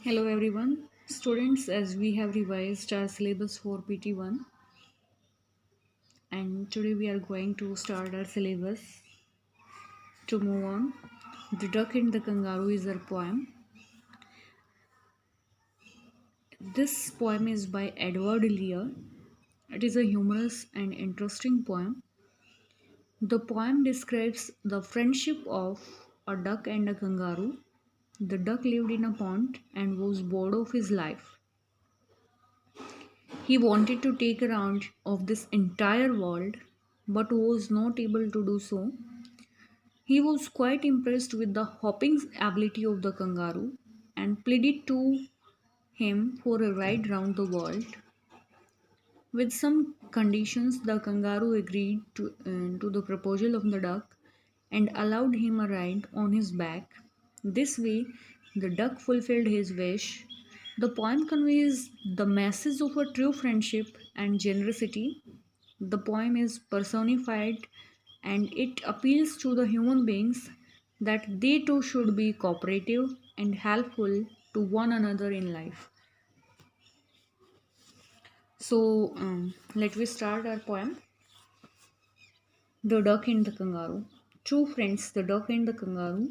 Hello everyone, students. As we have revised our syllabus for PT1, and today we are going to start our syllabus. To move on, The Duck and the Kangaroo is our poem. This poem is by Edward Lear. It is a humorous and interesting poem. The poem describes the friendship of a duck and a kangaroo. The duck lived in a pond and was bored of his life. He wanted to take a round of this entire world but was not able to do so. He was quite impressed with the hopping ability of the kangaroo and pleaded to him for a ride round the world. With some conditions, the kangaroo agreed to the proposal of the duck and allowed him a ride on his back. This way, the duck fulfilled his wish. The poem conveys the message of a true friendship and generosity. The poem is personified and it appeals to the human beings that they too should be cooperative and helpful to one another in life. Let me start our poem. The Duck and the Kangaroo. Two friends, the duck and the kangaroo,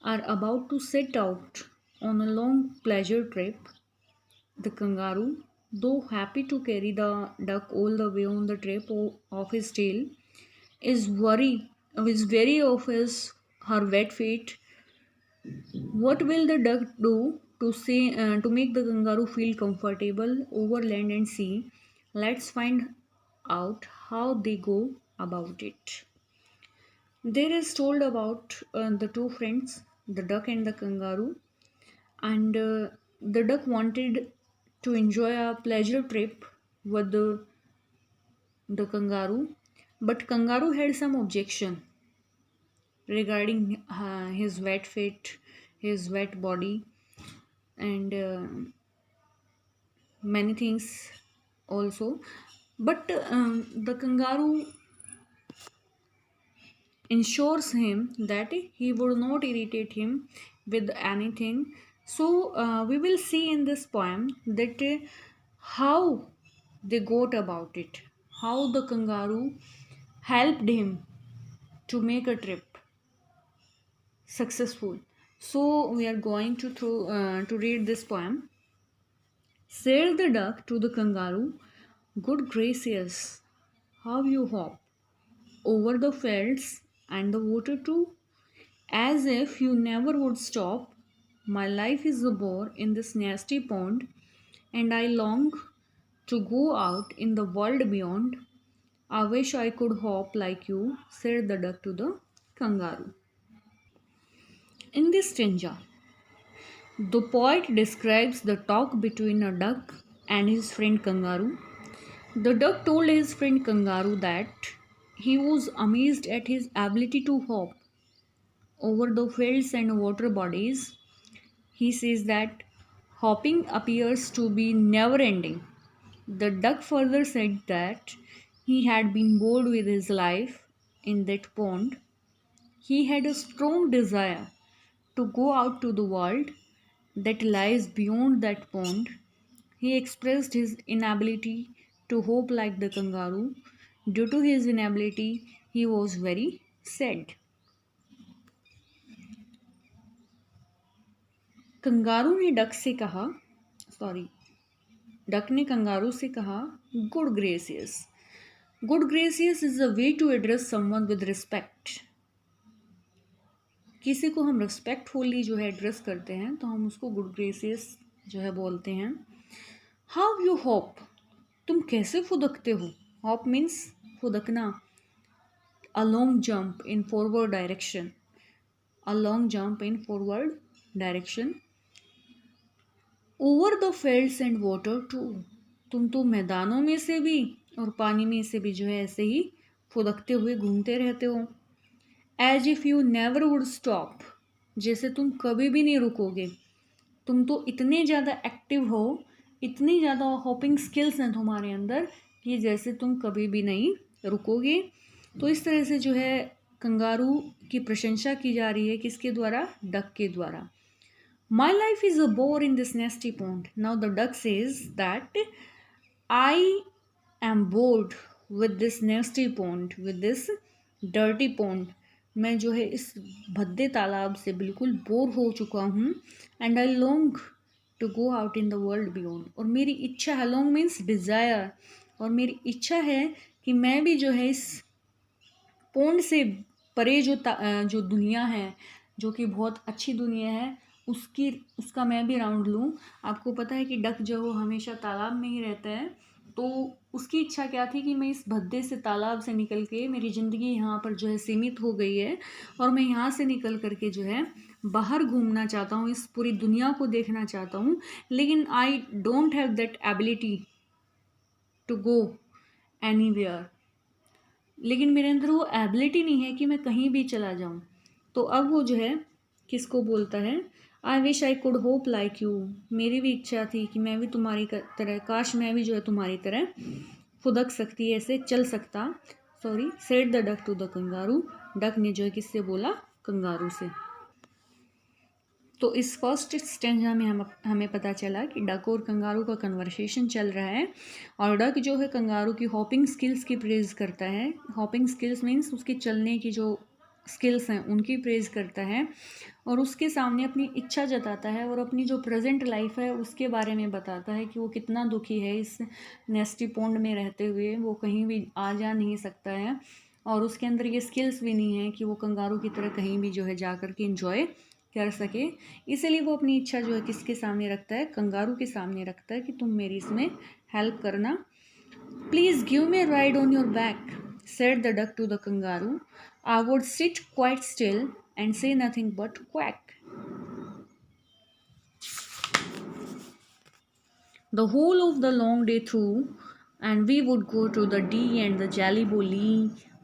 are about to set out on a long pleasure trip. The kangaroo, though happy to carry the duck all the way on the trip of his tail, is wary of her wet feet. What will the duck do to make the kangaroo feel comfortable over land and sea? Let's find out how they go about it. There is told about the two friends, the duck and the kangaroo, and the duck wanted to enjoy a pleasure trip with the kangaroo, but kangaroo had some objection regarding his wet feet, his wet body, and many things also. But the kangaroo ensures him that he would not irritate him with anything. We will see in this poem that how they got about it, how the kangaroo helped him to make a trip successful. So we are going to read this poem. Said the duck to the kangaroo, "Good gracious, how you hop over the fields and the water too, as if you never would stop. My life is a bore in this nasty pond, and I long to go out in the world beyond. I wish I could hop like you," said the duck to the kangaroo. In this stanza, the poet describes the talk between a duck and his friend kangaroo. The duck told his friend kangaroo that he was amazed at his ability to hop over the fields and water bodies. He says that hopping appears to be never ending. The duck further said that he had been bored with his life in that pond. He had a strong desire to go out to the world that lies beyond that pond. He expressed his inability to hop like the kangaroo. Due to his inability, he was very sad. Kangaroo ने duck से कहा sorry duck ने kangaroo से कहा, good gracious. Good gracious is a way to address someone with respect. किसी को हम respectfully जो है एड्रेस करते हैं तो हम उसको गुड ग्रेसियस जो है बोलते हैं. हाउ यू हॉप, तुम कैसे फुदकते हो. हॉप मीन्स फुदकना. A long jump in forward direction. A long jump in forward direction. Over the fields and water too, तुम तो मैदानों में से भी और पानी में से भी जो है ऐसे ही फुदकते हुए घूमते रहते हो. As if you never would stop, जैसे तुम कभी भी नहीं रुकोगे. तुम तो इतने ज़्यादा एक्टिव हो, इतनी ज़्यादा हॉपिंग स्किल्स हैं तुम्हारे अंदर कि जैसे तुम कभी भी नहीं रुकोगे. तो इस तरह से जो है कंगारू की प्रशंसा की जा रही है, किसके द्वारा, डक के द्वारा. My life is a bore in this nasty pond. Now the duck says that I am bored with this nasty pond, with this dirty pond. मैं जो है इस भद्दे तालाब से बिल्कुल बोर हो चुका हूँ. And I long to go out in the world beyond. और मेरी इच्छा है, लॉन्ग मीन्स डिज़ायर, और मेरी इच्छा है कि मैं भी जो है इस पोंड से परे जो दुनिया है, जो कि बहुत अच्छी दुनिया है, उसका मैं भी राउंड लूँ. आपको पता है कि डक जो वो हमेशा तालाब में ही रहता है, तो उसकी इच्छा क्या थी कि मैं इस भद्दे से तालाब से निकल के, मेरी ज़िंदगी यहाँ पर जो है सीमित हो गई है और मैं यहाँ से निकल करके जो है बाहर घूमना चाहता हूँ, इस पूरी दुनिया को देखना चाहता हूँ. लेकिन I don't have that ability to go anywhere. लेकिन मेरे अंदर वो एबिलिटी नहीं है कि मैं कहीं भी चला जाऊं. तो अब वो जो है किसको बोलता है, I wish I could hope like you. मेरी भी इच्छा थी कि मैं भी तुम्हारी तरह, काश मैं भी जो है तुम्हारी तरह फुदक सकती, ऐसे चल सकता. Sorry, said the duck to the kangaroo. Duck ने जो है किससे बोला, कंगारू से. तो इस फर्स्ट स्टेंजा में हमें पता चला कि डक और कंगारू का कन्वर्सेशन चल रहा है और डक जो है कंगारू की हॉपिंग स्किल्स की प्रेज़ करता है. हॉपिंग स्किल्स मीन्स उसके चलने की जो स्किल्स हैं उनकी प्रेज़ करता है और उसके सामने अपनी इच्छा जताता है और अपनी जो प्रेजेंट लाइफ है उसके बारे में बताता है कि वो कितना दुखी है इस नेस्टी पॉन्ड में रहते हुए. वो कहीं भी आ जा नहीं सकता है और उसके अंदर ये स्किल्स भी नहीं है कि वो कंगारू की तरह कहीं भी जो है जा कर के इंजॉय कर सके. इसीलिए वो अपनी इच्छा जो है किसके सामने रखता है, कंगारू के सामने रखता है कि तुम मेरी इसमें हेल्प करना. Please give me ride on your back, said the duck to the kangaroo. I would sit quite still and say nothing but quack. The whole of the long day through, and we would go to the Dee and the Jolly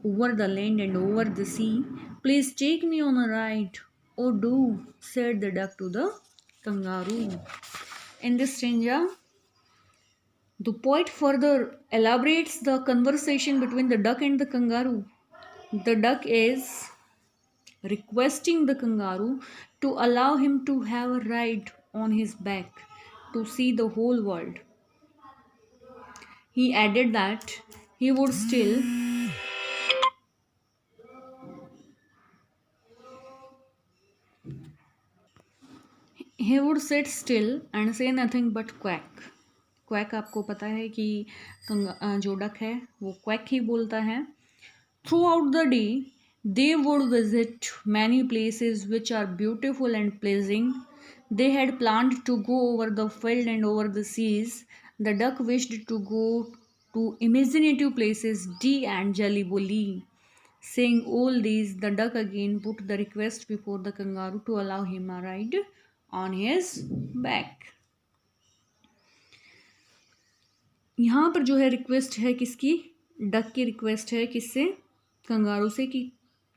over the land and over the sea. Please take me on a ride. Oh, do, said the duck to the kangaroo. In this stanza, the poet further elaborates the conversation between the duck and the kangaroo. The duck is requesting the kangaroo to allow him to have a ride on his back to see the whole world. He added that he would still sit still and say nothing but quack. Quack आपको पता है कि जो duck है वो quack ही बोलता है. Through out the day they would visit many places which are beautiful and pleasing. They had planned to go over the field and over the seas. The duck wished to go to imaginative places, Dee and Jolly. Saying all these, the duck again put the request before the kangaroo to allow him a ride on his back. यहाँ पर जो है request है किसकी, duck की request है किससे, kangaroo से, कि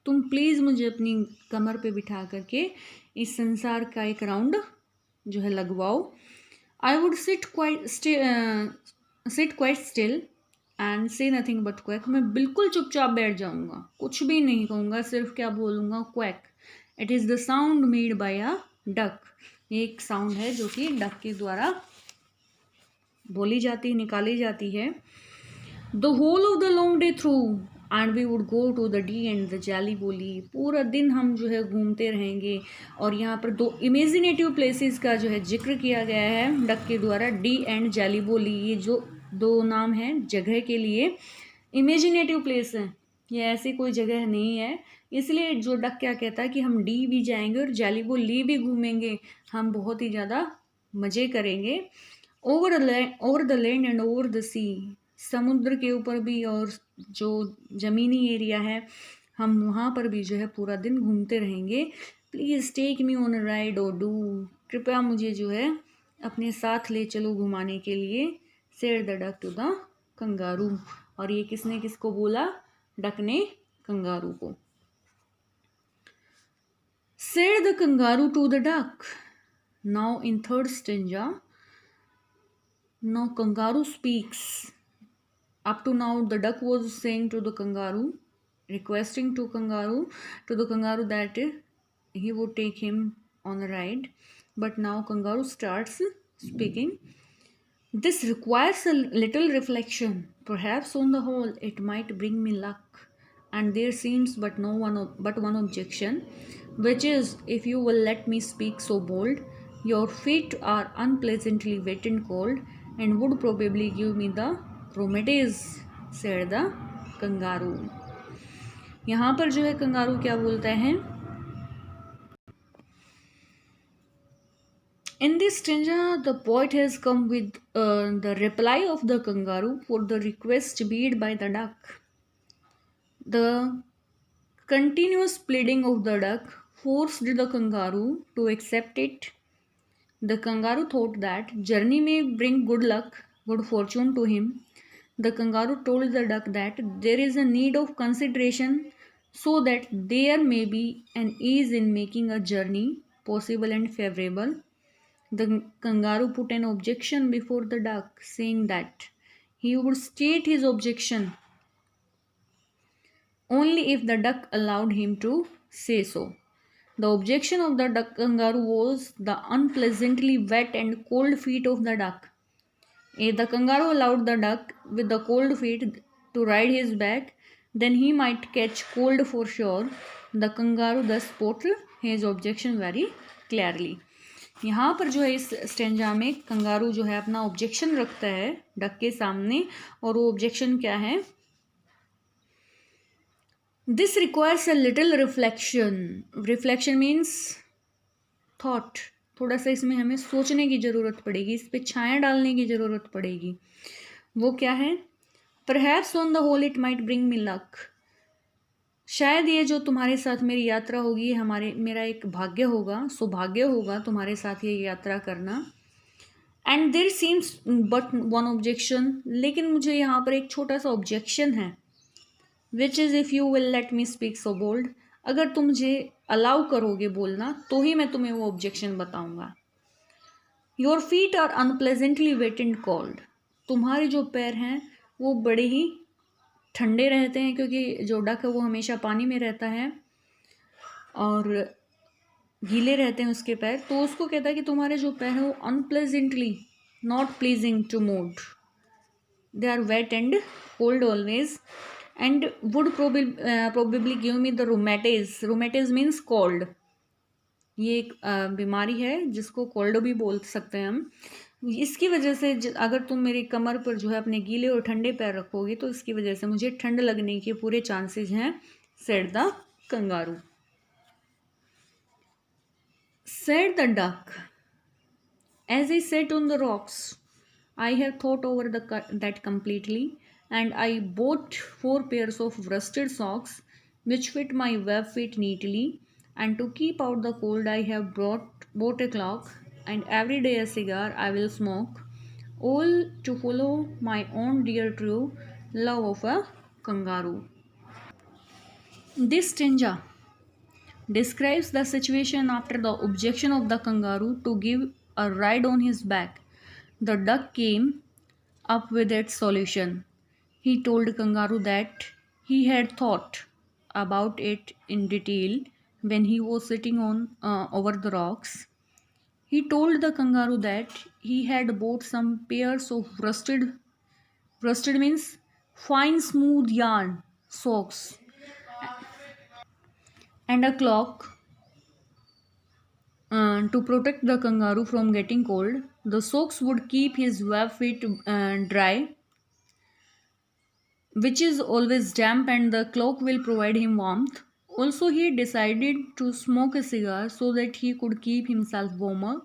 तुम प्लीज़ मुझे अपनी कमर पे बिठा करके इस संसार का एक राउंड जो है लगवाओ. I would sit quite still and say nothing but quack. मैं बिल्कुल चुपचाप बैठ जाऊँगा, कुछ भी नहीं कहूँगा, सिर्फ क्या बोलूँगा, quack. It is the sound made by a duck. ये एक साउंड है जो कि डक के द्वारा बोली जाती, निकाली जाती है. The whole of the long day through and we would go to the Dee and the Jelly Bo Lee बोली. पूरा दिन हम जो है घूमते रहेंगे. और यहाँ पर दो इमेजिनेटिव प्लेसेस का जो है जिक्र किया गया है डक के द्वारा, डी एंड जैली बोली. ये जो दो नाम हैं जगह के लिए, इमेजिनेटिव प्लेस है, ये ऐसी कोई जगह नहीं है. इसलिए जो डक क्या कहता है कि हम डी भी जाएंगे और जैली भी घूमेंगे, हम बहुत ही ज़्यादा मज़े करेंगे. Over the land and over the sea. समुद्र के ऊपर भी और जो ज़मीनी एरिया है हम वहाँ पर भी जो है पूरा दिन घूमते रहेंगे. Please take me on a ride और डू. कृपया मुझे जो है अपने साथ ले चलो घुमाने के लिए. Said the duck to the kangaroo. और ये किसने किसको बोला, डक ने कंगारू को. Said the kangaroo to the duck. Now in third stanza, now kangaroo speaks. Up to now the duck was saying to the kangaroo, requesting to the kangaroo that he would take him on a ride. But now kangaroo starts speaking. This requires a little reflection. Perhaps on the whole, it might bring me luck. And there seems but one objection, which is if you will let me speak so bold, your feet are unpleasantly wet and cold, and would probably give me the rheumatiz, said the kangaroo. यहाँ पर जो है kangaroo क्या बोलता है? In this stanza, the poet has come with the reply of the kangaroo for the request made by the duck. The continuous pleading of the duck forced the kangaroo to accept it. The kangaroo thought that journey may bring good luck, good fortune to him. The kangaroo told the duck that there is a need of consideration so that there may be an ease in making a journey possible and favorable. The kangaroo put an objection before the duck, saying that he would state his objection only if the duck allowed him to say so. The objection of the duck kangaroo was the unpleasantly wet and cold feet of the duck. If the kangaroo allowed the duck with the cold feet to ride his back, then he might catch cold for sure. The kangaroo thus put his objection very clearly. यहाँ पर जो है इस stanza में kangaroo जो है अपना objection रखता है डक के सामने, और वो ऑब्जेक्शन क्या है? This requires a little reflection. Reflection means thought. थोड़ा सा इसमें हमें सोचने की ज़रूरत पड़ेगी, इस पर छाया डालने की ज़रूरत पड़ेगी. वो क्या है? Perhaps on the whole it might bring me luck. शायद ये जो तुम्हारे साथ मेरी यात्रा होगी मेरा एक भाग्य होगा, सौभाग्य होगा तुम्हारे साथ ये यात्रा करना. And there seems but one objection. लेकिन मुझे यहाँ पर एक छोटा सा ऑब्जेक्शन है. Which is if you will let me speak so bold. अगर तुम मुझे अलाउ करोगे बोलना तो ही मैं तुम्हें वो ऑब्जेक्शन बताऊँगा. Your feet are unpleasantly wet and cold. तुम्हारे जो पैर हैं वो बड़े ही ठंडे रहते हैं, क्योंकि जो डक है वो हमेशा पानी में रहता है और गीले रहते हैं उसके पैर. तो उसको कहता है कि तुम्हारे जो पैर हैं वो unpleasantly, not pleasing to mood, they are wet and cold always, and would probably give me the rheumatiz. Rheumatiz means cold. ये एक बीमारी है जिसको कोल्ड भी बोल सकते हैं हम. इसकी वजह से अगर तुम मेरी कमर पर जो है अपने गीले और ठंडे पैर रखोगे तो इसकी वजह से मुझे ठंड लगने के पूरे चांसेस हैं, said the kangaroo. Said the duck, as I sat on the rocks I have thought over that completely and I bought 4 pairs of rusted socks which fit my web feet neatly, and to keep out the cold I have bought a clock, and every day a cigar I will smoke, all to follow my own dear true love of a kangaroo. This stanza describes the situation after the objection of the kangaroo to give a ride on his back. The duck came up with its solution. He told kangaroo that he had thought about it in detail when he was sitting on over the rocks. He told the kangaroo that he had bought some pairs of rusted means fine smooth yarn socks and a clock to protect the kangaroo from getting cold. The socks would keep his web feet dry, which is always damp, and the cloak will provide him warmth. Also, he decided to smoke a cigar so that he could keep himself warmer.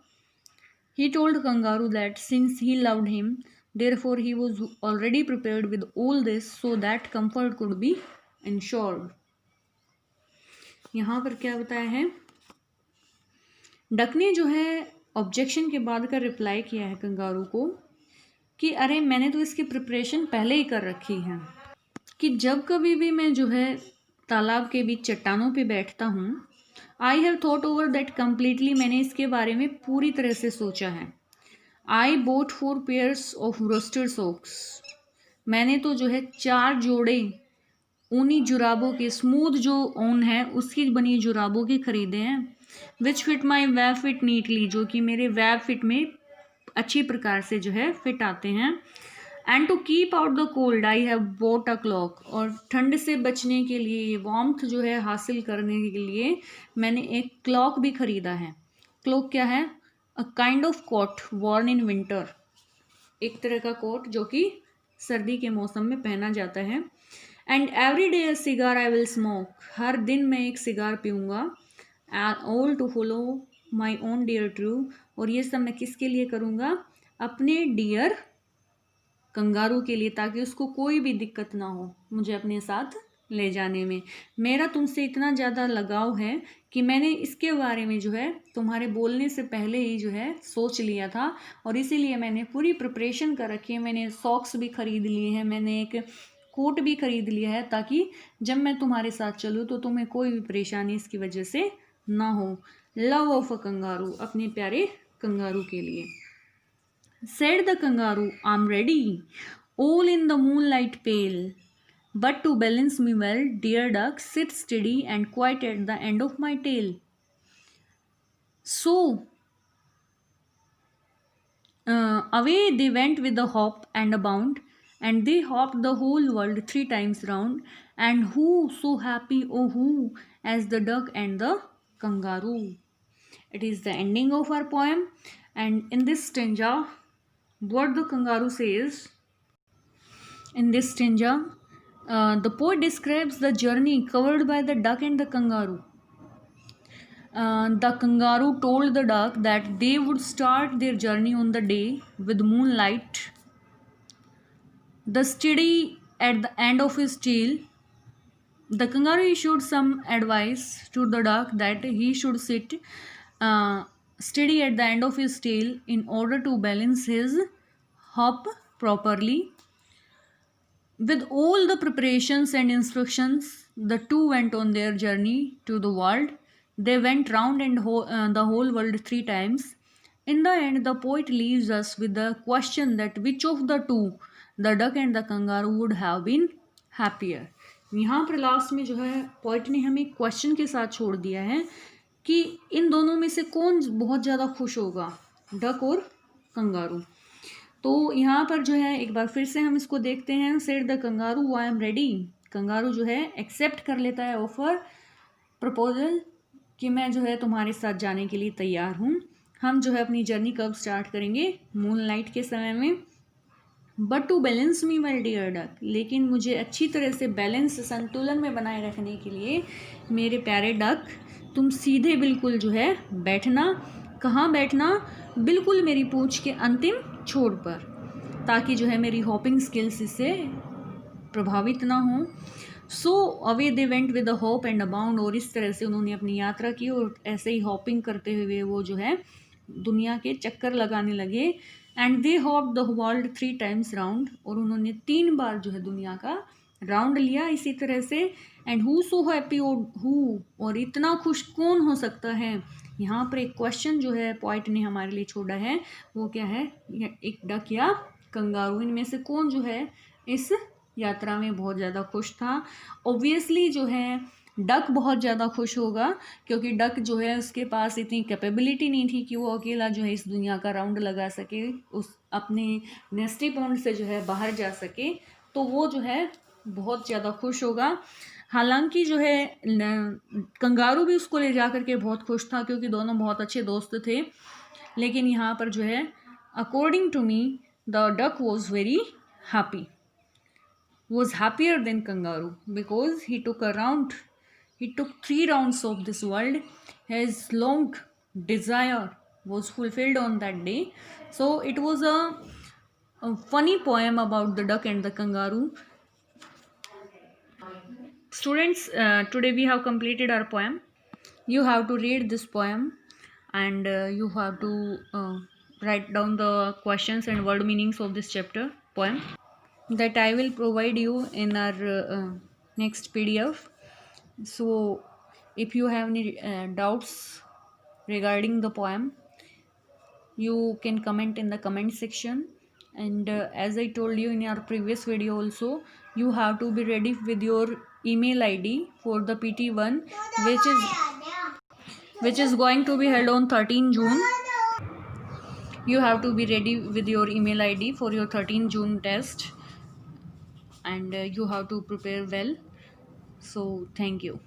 He told kangaroo that since he loved him, therefore he was already prepared with all this so that comfort could be ensured. यहाँ पर क्या बताया है? Duck ने जो है objection के बाद का रिप्लाई किया है कंगारू को कि अरे मैंने तो इसकी प्रिपरेशन पहले ही कर रखी है कि जब कभी भी मैं जो है तालाब के बीच चट्टानों पे बैठता हूँ, I have thought over that completely. मैंने इसके बारे में पूरी तरह से सोचा है. I bought 4 pairs of roasted socks. मैंने तो जो है 4 जोड़े ऊनी जुराबों के, स्मूथ जो ऊन है उसकी बनी जुराबों के खरीदे हैं. Which fit my web feet neatly, जो कि मेरे वेब फिट में अच्छी प्रकार से जो है फिट आते हैं। And to keep out the cold I have bought a cloak, और ठंड से बचने के लिए, वार्मथ जो है हासिल करने के लिए मैंने एक क्लॉक भी खरीदा है। क्लॉक क्या है? A kind of coat worn in winter, एक तरह का कोट जो कि सर्दी के मौसम में पहना जाता है। And every day a cigar I will smoke, हर दिन मैं एक सिगार पीऊँगा। All to follow my own dear true, और ये सब मैं किसके लिए करूँगा? अपने डियर कंगारू के लिए, ताकि उसको कोई भी दिक्कत ना हो मुझे अपने साथ ले जाने में। मेरा तुमसे इतना ज़्यादा लगाव है कि मैंने इसके बारे में जो है तुम्हारे बोलने से पहले ही जो है सोच लिया था, और इसीलिए मैंने पूरी प्रिपरेशन कर रखी है। मैंने सॉक्स भी खरीद लिए हैं, मैंने एक कोट भी खरीद लिया है, ताकि जब मैं तुम्हारे साथ चलूँ तो तुम्हें कोई भी परेशानी इसकी वजह से ना हो। लव ऑफ अ कंगारू, अपने प्यारे कंगारू के लिए। Said the kangaroo, I'm ready, all in the moonlight pale. But to balance me well, dear duck, sit steady and quiet at the end of my tail. So away they went with a hop and a bound, and they hopped the whole world 3 times round. And who so happy, oh who, as the duck and the kangaroo. It is the ending of our poem, and in this stanza, what the kangaroo says. In this stanza, the poet describes the journey covered by the duck and the kangaroo. The kangaroo told the duck that they would start their journey on the day with moonlight, the steady at the end of his tail. The kangaroo issued some advice to the duck that he should sit steady at the end of his tail in order to balance his hop properly. With all the preparations and instructions, the two went on their journey to the world. They went round and the whole world 3 times. In the end, the poet leaves us with the question that which of the two, the duck and the kangaroo, would have been happier. यहाँ पर last में जो है poet ने हमें question के साथ छोड़ दिया है कि इन दोनों में से कौन बहुत ज़्यादा खुश होगा, डक और कंगारू। तो यहाँ पर जो है एक बार फिर से हम इसको देखते हैं। Said the kangaroo, I am ready. Kangaroo जो है एक्सेप्ट कर लेता है ऑफर, प्रपोजल, कि मैं जो है तुम्हारे साथ जाने के लिए तैयार हूँ। हम जो है अपनी जर्नी कब स्टार्ट करेंगे? मूनलाइट के समय में। But to balance me my dear duck, लेकिन मुझे अच्छी तरह से बैलेंस, संतुलन में बनाए रखने के लिए मेरे प्यारे डक, तुम सीधे बिल्कुल जो है बैठना। कहाँ बैठना? बिल्कुल मेरी पूंछ के अंतिम छोर पर, ताकि जो है मेरी हॉपिंग स्किल्स इससे प्रभावित ना हो। So away they went with a hop and a bound, और इस तरह से उन्होंने अपनी यात्रा की, और ऐसे ही हॉपिंग करते हुए वो जो है दुनिया के चक्कर लगाने लगे। And they hop the world 3 times round, और उन्होंने 3 बार जो है दुनिया का राउंड लिया इसी तरह से। And who so happy, who, और इतना खुश कौन हो सकता है? यहाँ पर एक क्वेश्चन जो है पॉइंट ने हमारे लिए छोड़ा है, वो क्या है? एक डक या कंगारू, इनमें से कौन जो है इस यात्रा में बहुत ज़्यादा खुश था? ऑब्वियसली जो है डक बहुत ज़्यादा खुश होगा, क्योंकि डक जो है उसके पास इतनी कैपेबिलिटी नहीं थी कि वो अकेला जो है इस दुनिया का राउंड लगा सके, उस अपने नेस्टी पॉन्ड से जो है बाहर जा सके। तो वो जो है बहुत ज़्यादा खुश होगा। हालांकि जो है कंगारू भी उसको ले जा करके बहुत खुश था, क्योंकि दोनों बहुत अच्छे दोस्त थे। लेकिन यहाँ पर जो है according to me the duck was very happy, was happier than kangaroo, because he took 3 rounds of this world. His long desire was fulfilled on that day. So it was a funny poem about the duck and the kangaroo. Students, today we have completed our poem. You have to read this poem, and you have to write down the questions and word meanings of this chapter poem that I will provide you in our next PDF. So if you have any doubts regarding the poem, you can comment in the comment section. And as I told you in our previous video also, you have to be ready with your email ID for the PT1, which is going to be held on 13 June. You have to be ready with your email ID for your 13 June test, and you have to prepare well. So thank you.